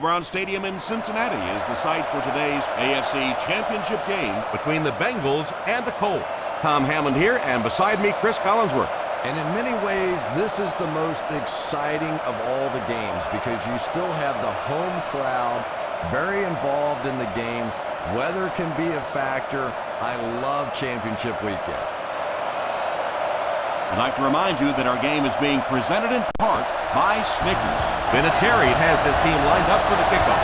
Brown Stadium in Cincinnati is the site for today's AFC Championship game between the Bengals and the Colts. Tom Hammond here, and beside me, Chris Collinsworth. And in many ways, this is the most exciting of all the games because you still have the home crowd very involved in the game. Weather can be a factor. I love championship weekend. I'd like to remind you that our game is being presented in part by Snickers. Vinatieri has his team lined up for the kickoff.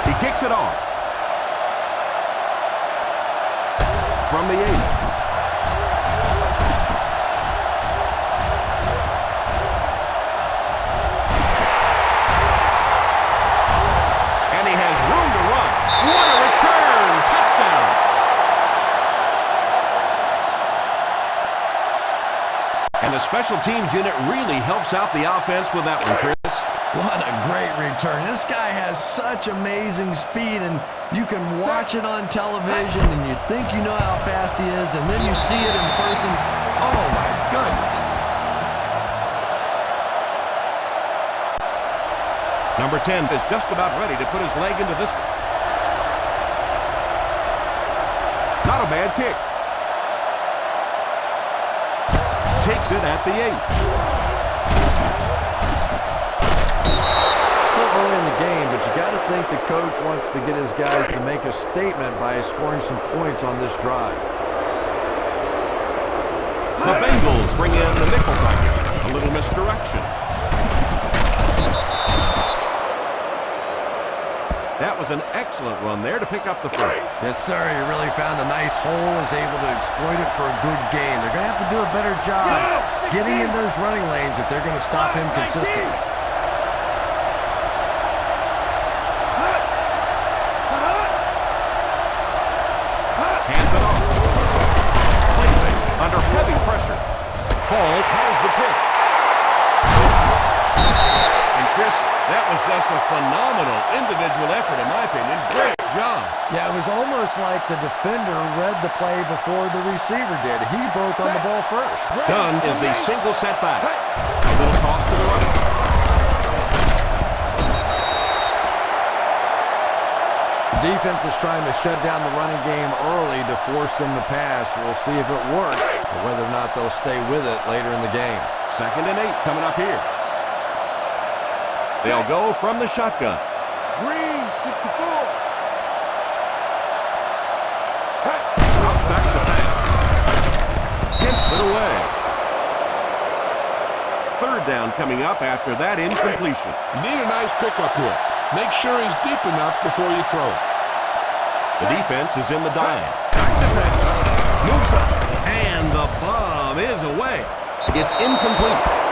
He kicks it off. From the 8. And the special teams unit really helps out the offense with that one, Chris. What a great return. This guy has such amazing speed, and you can watch it on television, and you think you know how fast he is, and then you see it in person. Oh, my goodness. Number 10 is just about ready to put his leg into this one. Not a bad kick. Takes it at the 8. Still early in the game, but you got to think the coach wants to get his guys to make a statement by scoring some points on this drive. The Bengals bring in the nickel package. A little misdirection. That was an excellent run there to pick up the first. Yes, sir. He really found a nice hole, was able to exploit it for a good gain. They're going to have to do a better job getting in those running lanes if they're going to stop him consistently. Hands it off. Play fake under heavy pressure. Hall calls the pick. And Chris, that was just a phenomenal individual effort, in my opinion. Great job. Yeah, it was almost like the defender read the play before the receiver did. He broke on the ball first. Done is the single setback. A little toss to the right. The defense is trying to shut down the running game early to force them to pass. We'll see if it works, or whether or not they'll stay with it later in the game. 2nd and 8 coming up here. They'll go from the shotgun. Green, 64. Back to pass. Tips it away. 3rd down coming up after that incompletion. You need a nice pickup here. Make sure he's deep enough before you throw it. The defense is in the dime. Back to pass. Moves up. And the bomb is away. It's incomplete.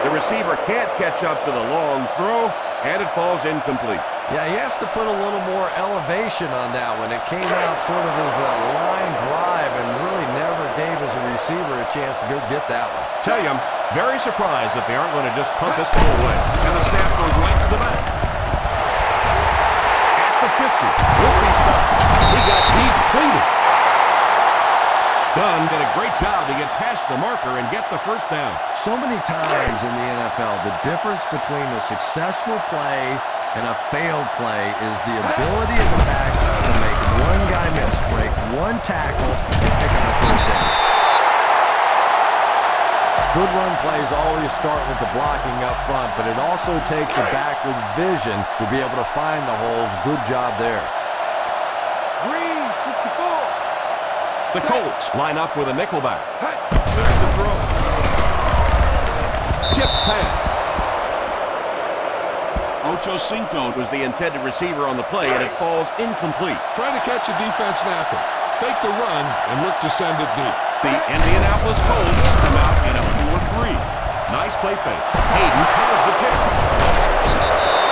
The receiver can't catch up to the long throw, and it falls incomplete. Yeah, he has to put a little more elevation on that one. It came out sort of as a line drive and really never gave his receiver a chance to go get that one. Tell you, I'm very surprised that they aren't going to just punt this ball away. And the snap goes right to the back. At the 50. Won't be stopped. He got deep cleated. Dunn did a great job to get past the marker and get the first down. So many times in the NFL, the difference between a successful play and a failed play is the ability of the back to make one guy miss, break one tackle, and pick up a first down. Good run plays always start with the blocking up front, but it also takes a back with vision to be able to find the holes. Good job there. Green, 64. The Colts line up with a nickelback. There's the throw. Tip pass. Ochocinco Was the intended receiver on the play, and it falls incomplete. Trying to catch a defense napping. Fake the run and look to send it deep. The Indianapolis Colts come out in a 4-3. Nice play fake. Hayden calls the pick.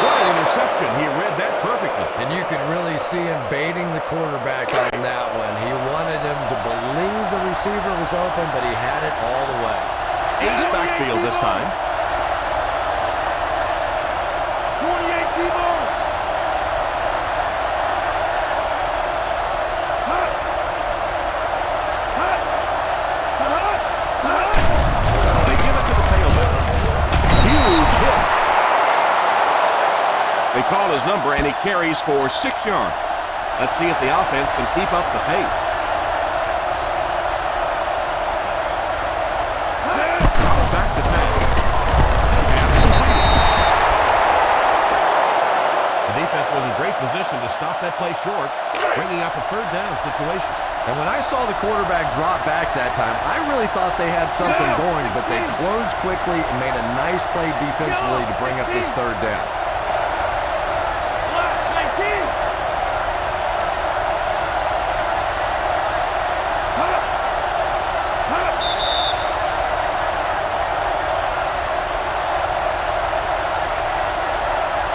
What an interception. He read that perfectly. And you can really see him baiting the quarterback on that one. He wanted him to believe the receiver was open, but he had it all the way. Ace backfield this time. 28 people. They give it to the tailback. Huge hit. call his number, and he carries for 6 yards. Let's see if the offense can keep up the pace. Back to pass. The defense was in great position to stop that play short, bringing up a third down situation. And when I saw the quarterback drop back that time, I really thought they had something going, but they closed quickly and made a nice play defensively to bring up this third down.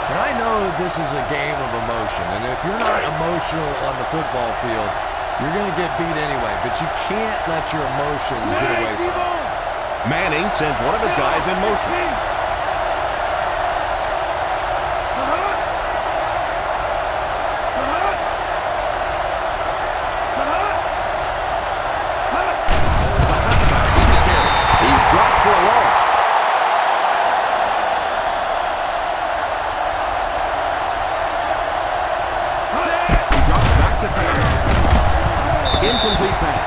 And I know this is a game of emotion, and if you're not emotional on the football field, you're going to get beat anyway, but you can't let your emotions get away from you. Manning sends one of his guys in motion. He's dropped for a loss. He drops back to pass. Incomplete pass.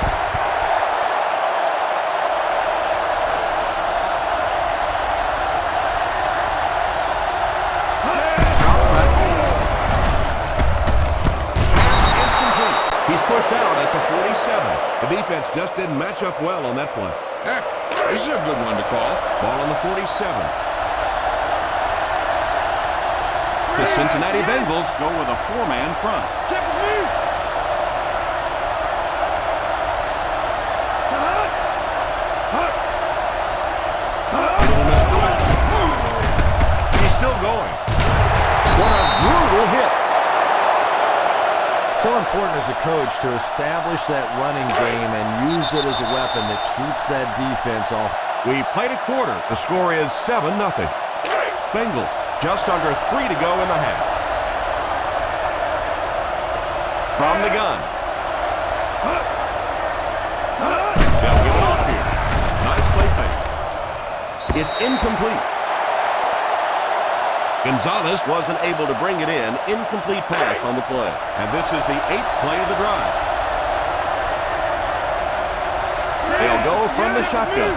He's pushed out at the 47. The defense just didn't match up well on that play. Heck, this is a good one to call. Ball on the 47. The Cincinnati Bengals go with a 4-man front. Check with me. He's still going. What a brutal hit. So important as a coach to establish that running game and use it as a weapon that keeps that defense off. We played a quarter. The score is 7-0. Bengals just under 3 to go in the half. From the gun. They'll get it off here. Nice play fake. It's incomplete. Gonzalez wasn't able to bring it in. Incomplete pass on the play. And this is the 8th play of the drive. They'll go from the shotgun.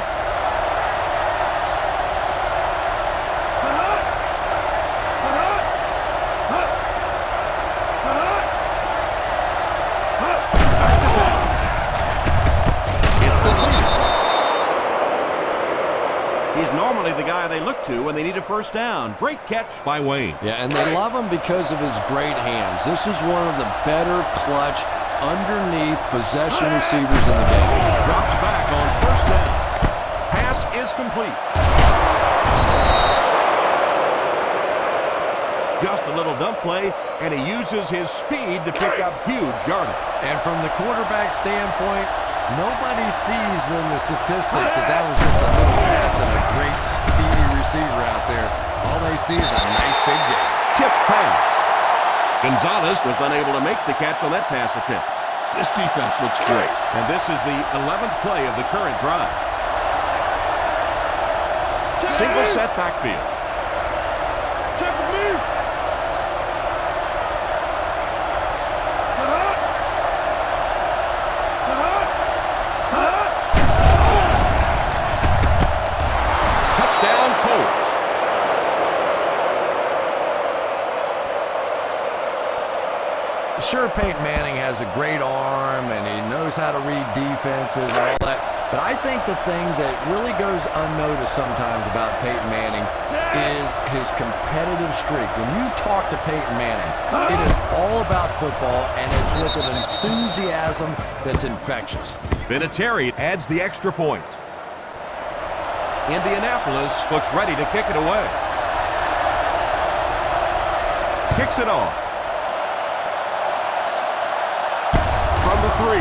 He's normally the guy they look to when they need a first down. Great catch by Wayne. Yeah, and they love him because of his great hands. This is one of the better clutch underneath possession receivers in the game. Drops back on first down. Pass is complete. Just a little dump play, and he uses his speed to pick up huge yardage. And from the quarterback standpoint, nobody sees in the statistics that was just a little pass and a great speedy receiver out there. All they see is a nice big game. Tipped pass. Gonzalez was unable to make the catch on that pass attempt. This defense looks great. And this is the 11th play of the current drive. Single set backfield. Check with me. Touchdown, Colts. Sure, Peyton Manning has a great arm, and he knows how to read defenses and all that. But I think the thing that really goes unnoticed sometimes about Peyton Manning is his competitive streak. When you talk to Peyton Manning, it is all about football, and it's with an enthusiasm that's infectious. Vinatieri adds the extra point. Indianapolis looks ready to kick it away. Kicks it off. From the 3.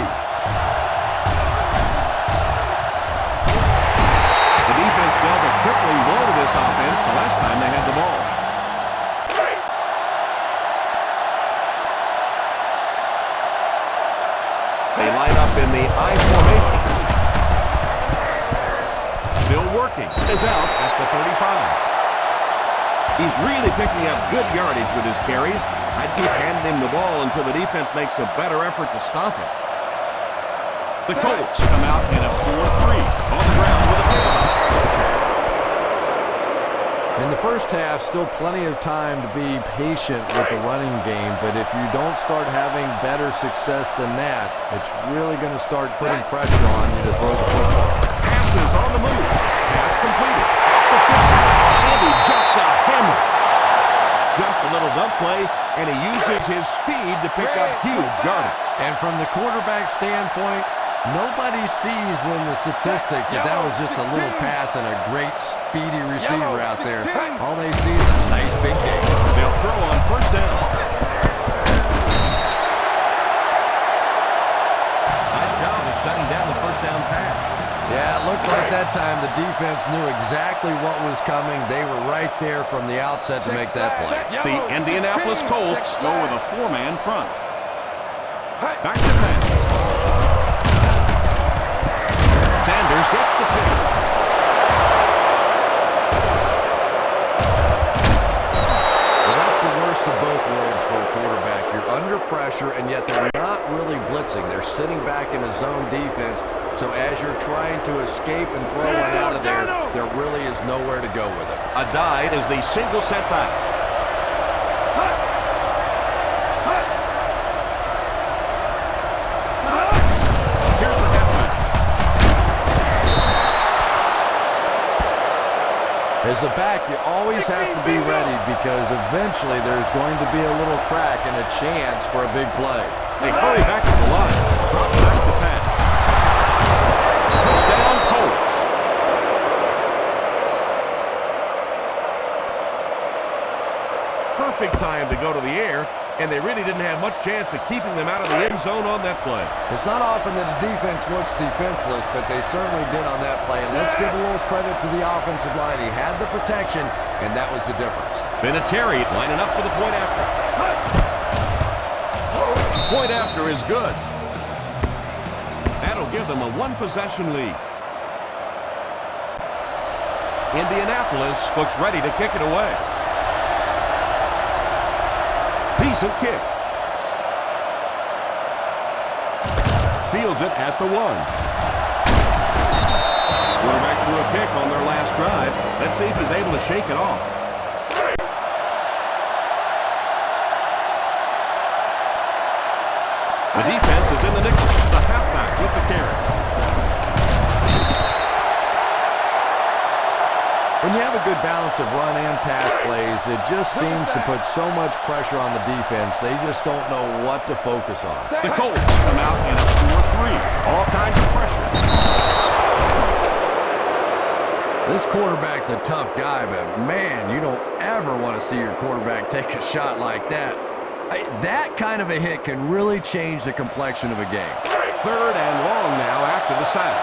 The defense dealt a crippling blow to this offense the last time they had the ball. They line up in the I formation. Still working. Is out at the 35. He's really picking up good yardage with his carries. I'd keep handing him the ball until the defense makes a better effort to stop him. The Colts come out in a 4-3 on the ground with a pickup. In the first half, still plenty of time to be patient with the running game, but if you don't start having better success than that, it's really going to start putting pressure on you to throw the football. Passes on the move. Pass completed. The 50. And he just got hammered. Just a little dump play, and he uses his speed to pick up huge yardage. And from the quarterback standpoint, nobody sees in the statistics that that was just a little pass and a great speedy receiver out there. All they see is a nice big game. They'll throw on first down. Nice job of shutting down the first down pass. Yeah, it looked like that time the defense knew exactly what was coming. They were right there from the outset to make that play. The Indianapolis Colts go with a 4-man front. Back to pass. Sanders gets the pick. Well, that's the worst of both worlds for a quarterback. You're under pressure, and yet they're not really blitzing. They're sitting back in a zone defense, so as you're trying to escape and throw one out of there, there really is nowhere to go with it. A dive is the single setback. Here's the halfback. As a back, you always have to be ready because eventually there's going to be a little crack and a chance for a big play. They hurry back to the line. Drop back to pass. Touchdown Colts. Perfect time to go to the air, and they really didn't have much chance of keeping them out of the end zone on that play. It's not often that a defense looks defenseless, but they certainly did on that play. And let's give a little credit to the offensive line. He had the protection, and that was the difference. Vinatieri lining up for the point after. Point after is good. That'll give them a one-possession lead. Indianapolis looks ready to kick it away. Decent kick. Fields it at the 1. Quarterback threw a pick on their last drive. Let's see if he's able to shake it off. The defense is in the nickel. The halfback with the carry. When you have a good balance of run and pass plays, it just seems to put so much pressure on the defense. They just don't know what to focus on. The Colts come out in a 4-3. All kinds of pressure. This quarterback's a tough guy, but man, you don't ever want to see your quarterback take a shot like that. That kind of a hit can really change the complexion of a game. 3rd and long now after the sack.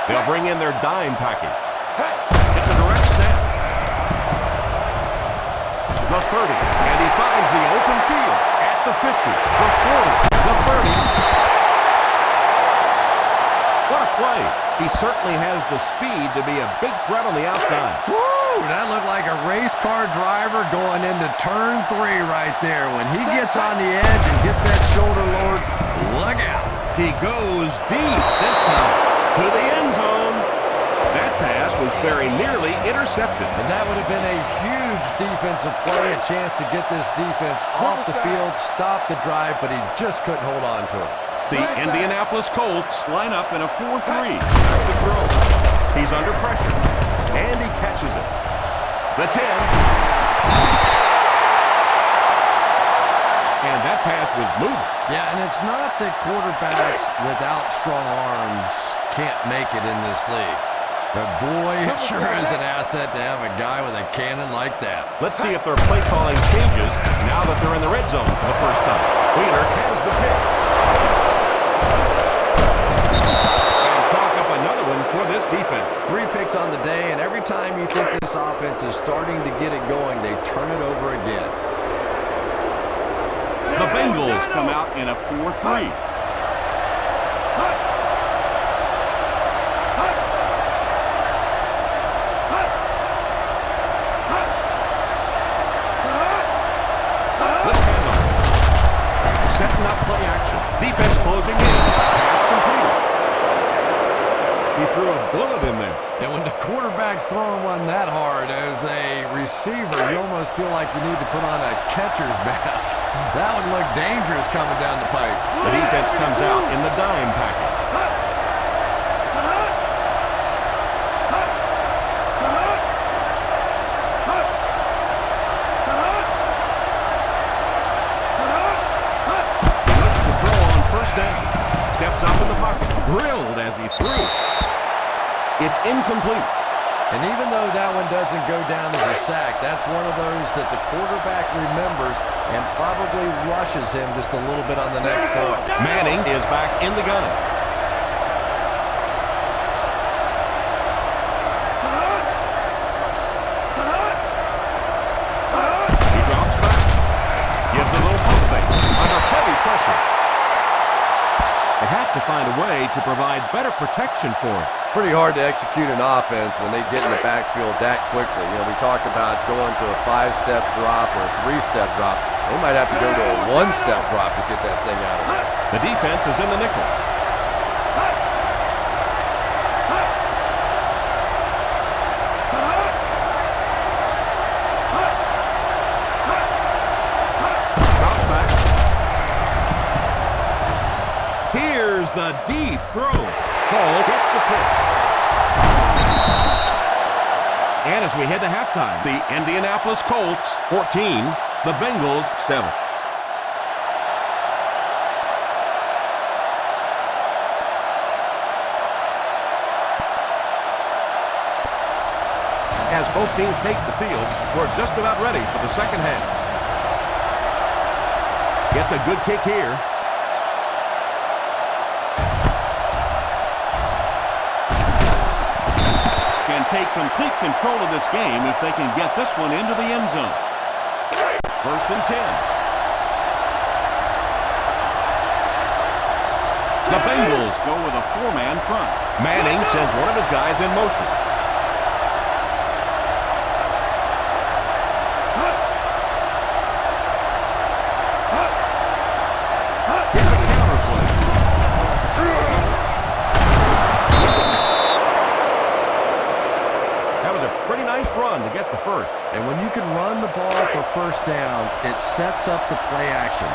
They'll bring in their dime package. It's a direct snap. The 30, and he finds the open field at the 50, the 40, the 30. What a play. He certainly has the speed to be a big threat on the outside. Woo! That looked like a race car driver going into turn 3 right there. When he gets on the edge and gets that shoulder lowered, look out. He goes deep this time to the end zone. That pass was very nearly intercepted. And that would have been a huge defensive play, a chance to get this defense off the field, stop the drive, but he just couldn't hold on to it. The Indianapolis Colts line up in a 4-3. Back to throw. He's under pressure, and he catches it. The 10. And that pass was moving. Yeah, and it's not that quarterbacks without strong arms can't make it in this league. But boy, it sure is an asset to have a guy with a cannon like that. Let's see if their play calling changes now that they're in the red zone for the first time. Wheeler has the pick. And chalk up another one for this defense. 3 picks on the day, and every time you think this offense is starting to get it going, they turn it over again. The Bengals come out in a 4-3. setting up play action. Defense closing in. Pass completed. He threw a bullet in there. And when the quarterback's throwing one that hard as a receiver, you almost feel like you need to put on a catcher's mask. That would look dangerous coming down the pipe. The defense comes out in the dime package. Looks to throw on first down. Steps up in the pocket. Drilled as he threw. It's incomplete. And even though that one doesn't go down as a sack, that's one of those that the quarterback remembers and probably rushes him just a little bit on the next throw. Manning is back in the gun. He drops back. Gives a little pump fake under heavy pressure. They have to find a way to provide better protection for him. Pretty hard to execute an offense when they get in the backfield that quickly. You know, we talked about going to a 5-step drop or a 3-step drop. They might have to go to a 1-step drop to get that thing out of there. The defense is in the nickel. Drops back. Here's the deep throw. Ball hits the pitch. And as we head to halftime, the Indianapolis Colts 14, the Bengals 7. As both teams take the field, we're just about ready for the second half. Gets a good kick here. Can take complete control of this game if they can get this one into the end zone. First and 10. The Bengals go with a 4-man front. Manning sends one of his guys in motion. Here's a counter play. That was a pretty nice run to get the first. And when you can run the ball for first downs, it sets up the play action.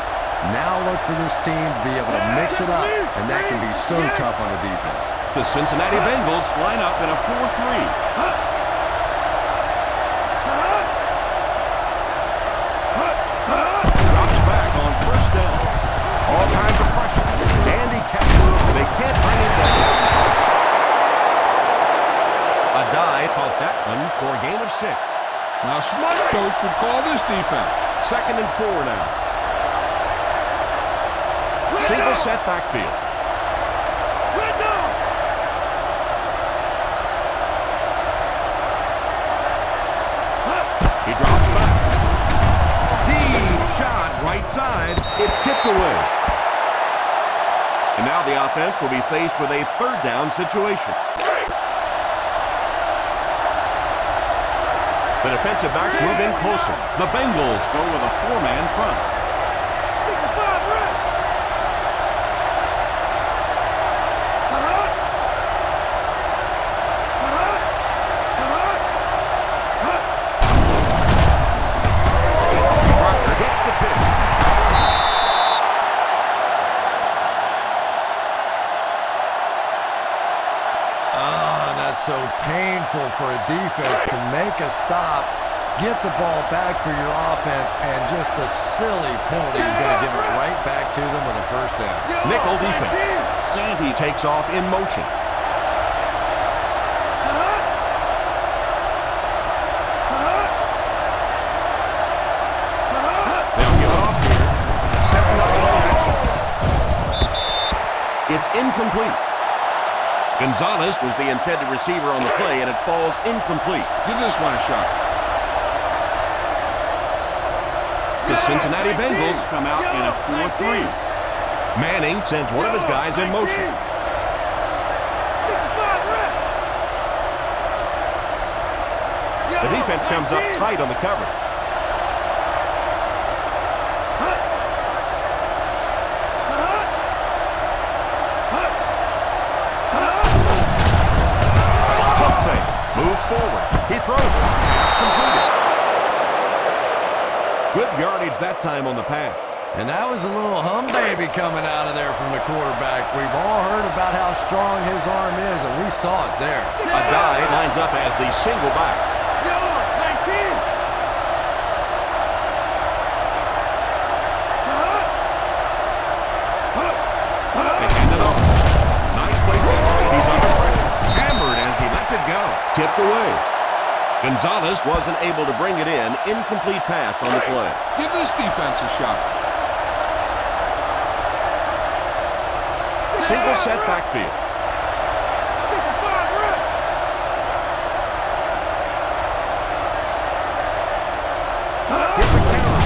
Now look for this team to be able to mix it up, and that can be so tough on the defense. The Cincinnati Bengals line up in a 4-3. Drops back on first down. All kinds of pressure. And he catches. They can't bring him down. A dive caught that one for a gain of 6. Now, smart coach would call this defense. Second and 4 now. Single set backfield. He drops back. Deep shot, right side. It's tipped away. And now the offense will be faced with a third down situation. The defensive backs move in closer. The Bengals go with a 4-man front. So painful for a defense to make a stop, get the ball back for your offense, and just a silly penalty is going to give it right back to them with a first down. Nickel defense. Sandy takes off in motion. They'll give it off here. Setting up in action. It's incomplete. Gonzalez was the intended receiver on the play, and it falls incomplete. Give this one a shot. The Cincinnati Bengals come out in a 4-3. Manning sends one of his guys in motion. The defense comes up tight on the cover. Good yardage that time on the pass. And that was a little hum baby coming out of there from the quarterback. We've all heard about how strong his arm is, and we saw it there. Adai lines up as the single back. They hand it off. Nice play. He's under pressure. Hammered as he lets it go. Tipped away. Gonzalez wasn't able to bring it in. Incomplete pass on the play. Give this defense a shot. Single set backfield. Here's a counter.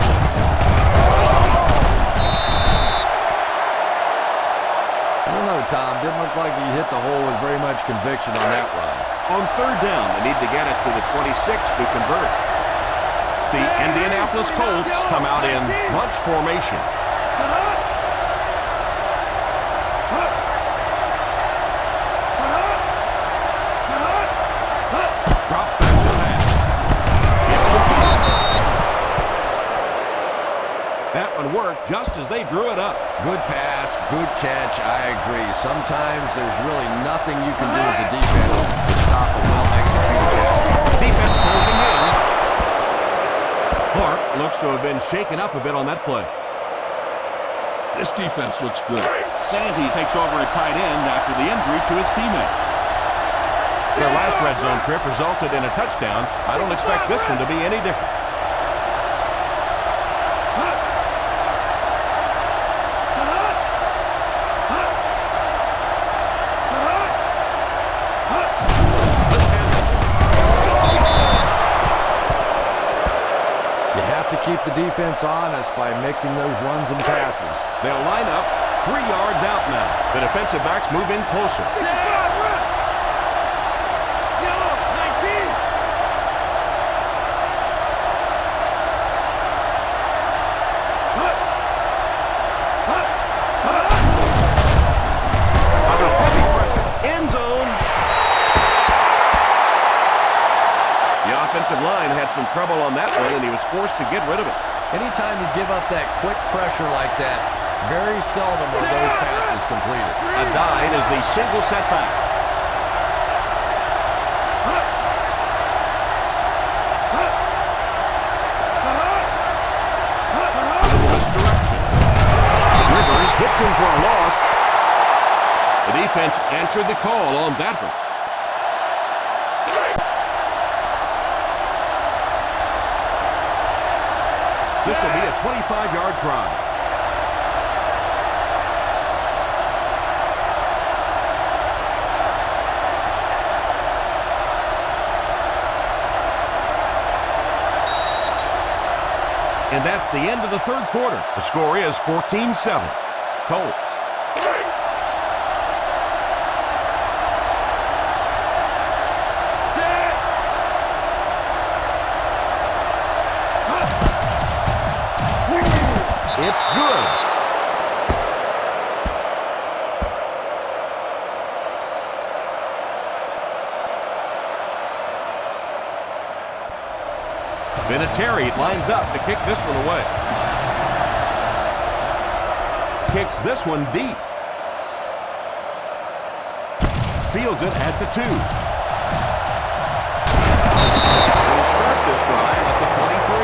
I don't know, Tom. Didn't look like he hit the hole with very much conviction on that run. On third down, they need to get it to the 26 to convert. The Indianapolis Colts come out in bunch formation. Drops back to pass. That one worked just as they drew it up. Good pass, good catch, I agree. Sometimes there's really nothing you can do as a defense to stop a well-executed pass. Defense closing in. Clark looks to have been shaken up a bit on that play. This defense looks good. Sandy takes over at tight end after the injury to his teammate. Their last red zone trip resulted in a touchdown. I don't expect this one to be any different. You have to keep the defense honest by mixing those runs and passes. They'll line up 3 yards out now. The defensive backs move in closer. End zone. The offensive line had some trouble on that play, and he was forced to get rid of it. Anytime you give up that quick pressure like that, very seldom are those passes completed. Adai is the single setback. Misdirection. Rivers hits him for a loss. The defense answered the call on that one. This will be a 25-yard drive. And that's the end of the third quarter. The score is 14-7. Colts. It's good. Vinatieri lines up to kick this one away. Kicks this one deep. Fields it at the 2. We'll start this drive at the 23.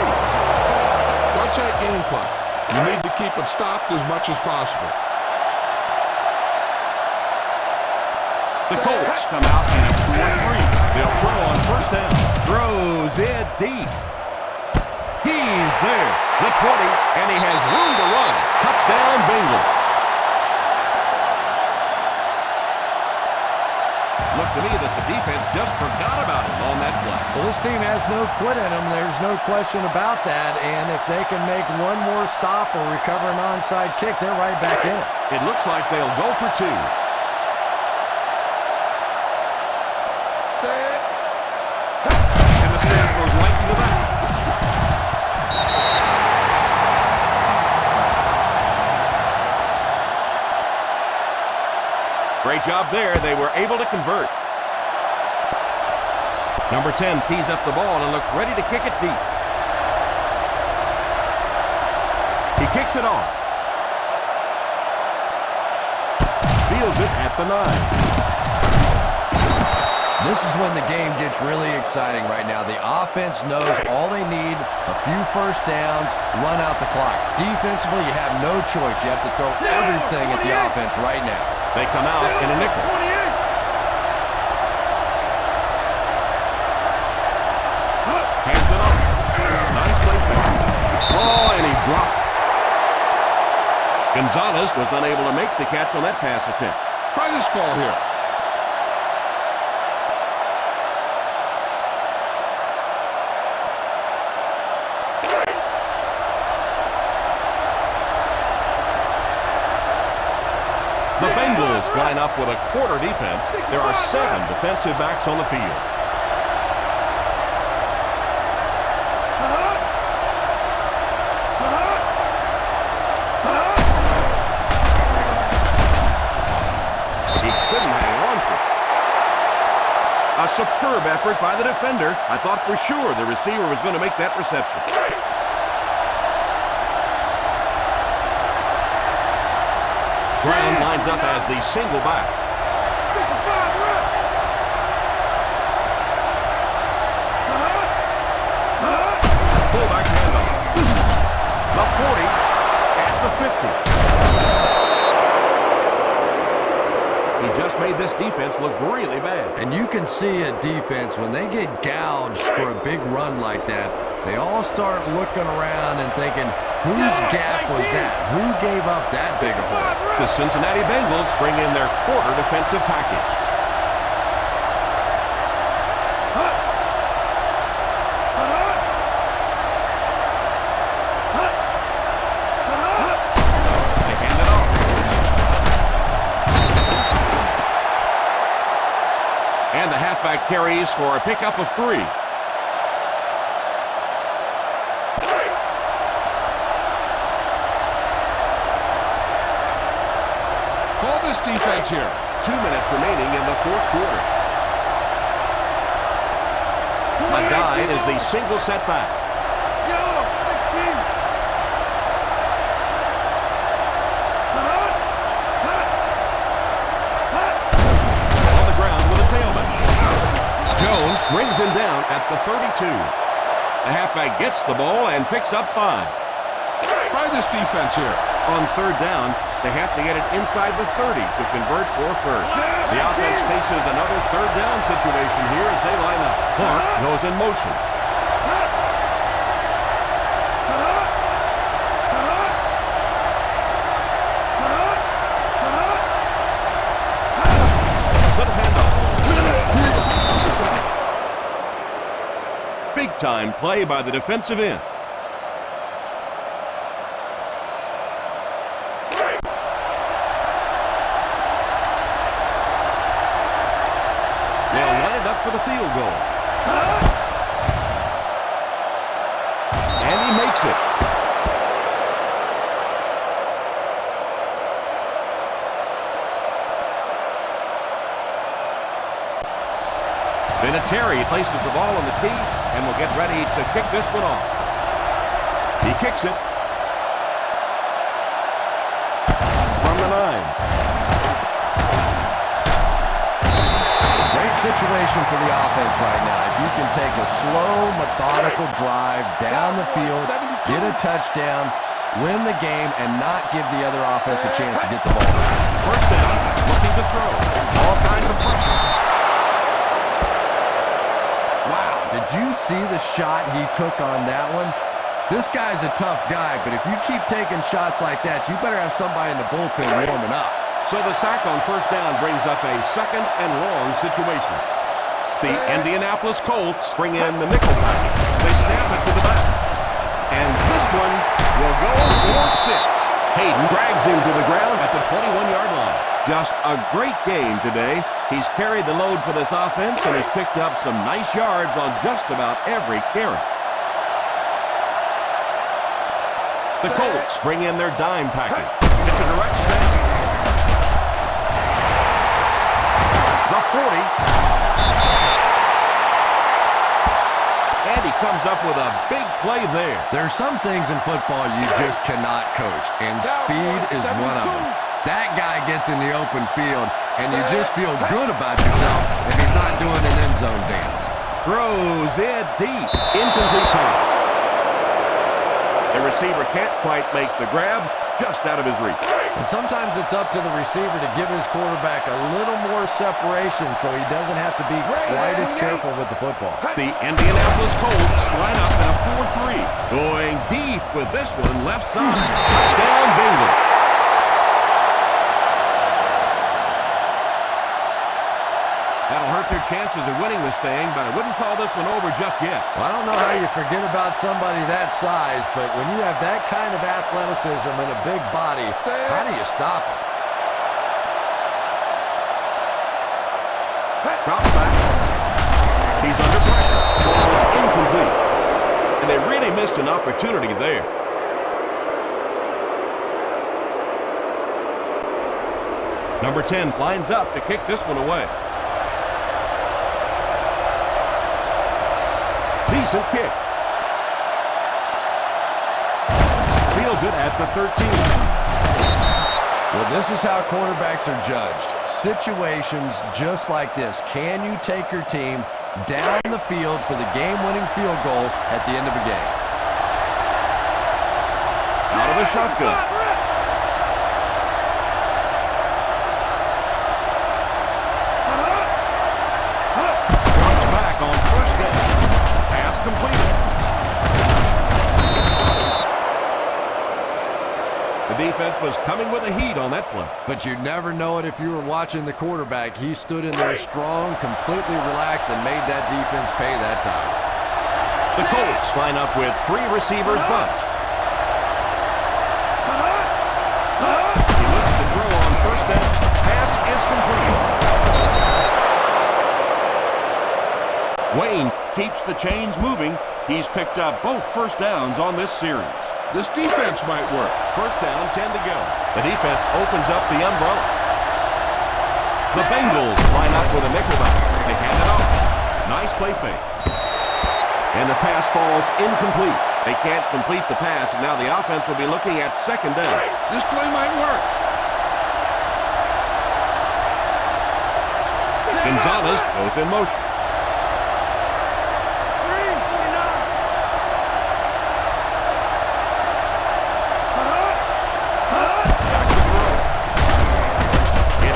Watch that game clock. You need to keep it stopped as much as possible. The Colts come out in a 4-3. They'll throw on first down. Throws it deep. He's there. The 20, and he has room to run. Touchdown, Bengals. Looked to me that the defense just forgot about him on that play. Well, this team has no quit in them. There's no question about that. And if they can make one more stop or recover an onside kick, they're right back in it. It looks like they'll go for 2. Set. And the snap goes right to the back. Great job there. They were able to convert. Number 10 tees up the ball and looks ready to kick it deep. kicks it off. Fields it at the 9. This is when the game gets really exciting right now. The offense knows all they need, a few first downs, run out the clock. Defensively, you have no choice. You have to throw everything at the offense right now. They come out in a nickel. Hands it off. Nice play fake. Oh, and he dropped. Gonzalez was unable to make the catch on that pass attempt. Try this call here. The Bengals line up with a quarter defense. There are 7 defensive backs on the field. He couldn't hang on to it. A superb effort by the defender. I thought for sure the receiver was going to make that reception. Brown lines up as the single back. Fullback handoff. The 40 at the 50. He just made this defense look really bad. And you can see a defense, when they get gouged for a big run like that, they all start looking around and thinking, whose gap was that? Who gave up that big a hole? The Cincinnati Bengals bring in their quarter defensive package. They hand it off. And the halfback carries for a pickup of 3. Defense here. 2 minutes remaining in the 4th quarter. A guide is the single setback. On the ground with a tailback. Jones brings him down at the 32. The halfback gets the ball and picks up 5. Try this defense here. On 3rd down, they have to get it inside the 30 to convert for first. The offense faces another 3rd down situation here as they line up. Clark goes in motion. Little handoff. Big-time play by the defensive end. For the field goal. And he makes it. Vinatieri places the ball on the tee and will get ready to kick this one off. He kicks it. From the 9. Situation for the offense right now. If you can take a slow, methodical drive down the field, get a touchdown, win the game, and not give the other offense a chance to get the ball. First down, looking to throw. All kinds of pressure. Wow, did you see the shot he took on that one? This guy's a tough guy, but if you keep taking shots like that, you better have somebody in the bullpen warming up. So the sack on first down brings up a 2nd and long situation. The Indianapolis Colts bring in the nickel package. They snap it to the back. And this one will go for 6. Hayden drags him to the ground at the 21-yard line. Just a great game today. He's carried the load for this offense and has picked up some nice yards on just about every carry. The Colts bring in their dime package. It's a direct snap. The 40. And he comes up with a big play there. There's some things in football you just cannot coach, and speed is one of them. That guy gets in the open field, and you just feel good about yourself if he's not doing an end zone dance. Throws it deep. Incomplete pass. The receiver can't quite make the grab, just out of his reach. And sometimes it's up to the receiver to give his quarterback a little more separation so he doesn't have to be quite as careful with the football. The Indianapolis Colts line up in a 4-3. Going deep with this one, left side. Touchdown, Bengals. That'll hurt their chances of winning this thing, but I wouldn't call this one over just yet. Well, I don't know how you forget about somebody that size, but when you have that kind of athleticism and a big body, how do you stop it? Drops back. He's under pressure. Ball's incomplete. And they really missed an opportunity there. Number 10 lines up to kick this one away. Decent kick. Fields it at the 13. Well, this is how quarterbacks are judged. Situations just like this. Can you take your team down the field for the game-winning field goal at the end of a game? Out of the shotgun. Drops back on first down. Pass completed. The defense was coming with a heat on that play. But you'd never know it if you were watching the quarterback. He stood in there strong, completely relaxed, and made that defense pay that time. The Colts line up with 3 receivers bunched. He looks to throw on first down. Pass is complete. Wayne keeps the chains moving. He's picked up both first downs on this series. This defense might work. First down, 10 to go. The defense opens up the umbrella. The Bengals line up with a nickelback. They hand it off. Nice play fake. And the pass falls incomplete. They can't complete the pass, and now the offense will be looking at second down. This play might work. Gonzalez goes in motion.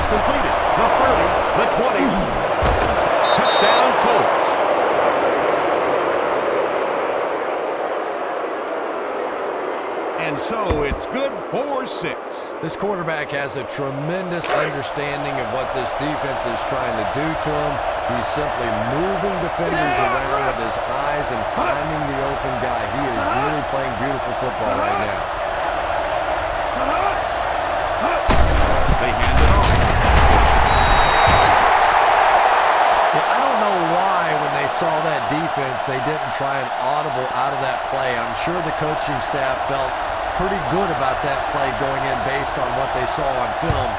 Completed. The 30, the 20. Touchdown, Colts. And so it's good for 6. This quarterback has a tremendous understanding of what this defense is trying to do to him. He's simply moving defenders around with his eyes and finding the open guy. He is really playing beautiful football right now. They hand it off. I don't know why when they saw that defense, they didn't try an audible out of that play. I'm sure the coaching staff felt pretty good about that play going in based on what they saw on film,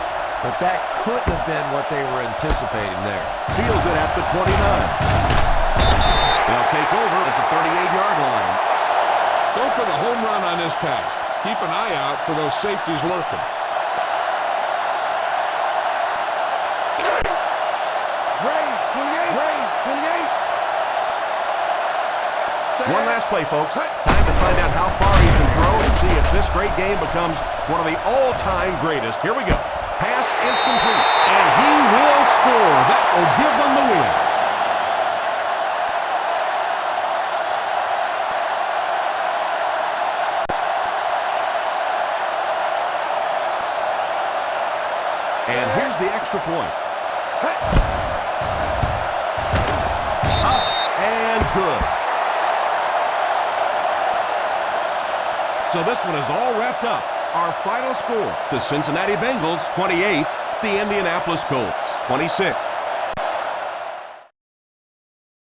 but that couldn't have been what they were anticipating there. Fields it at the 29. They'll take over at the 38-yard line. Go for the home run on this pass. Keep an eye out for those safeties lurking. One last play, folks. Time to find out how far he can throw and see if this great game becomes one of the all-time greatest. Here we go. Pass is complete, and he will score. That will give them the win. And here's the extra point. Up and good. So this one is all wrapped up. Our final score, the Cincinnati Bengals 28, the Indianapolis Colts 26.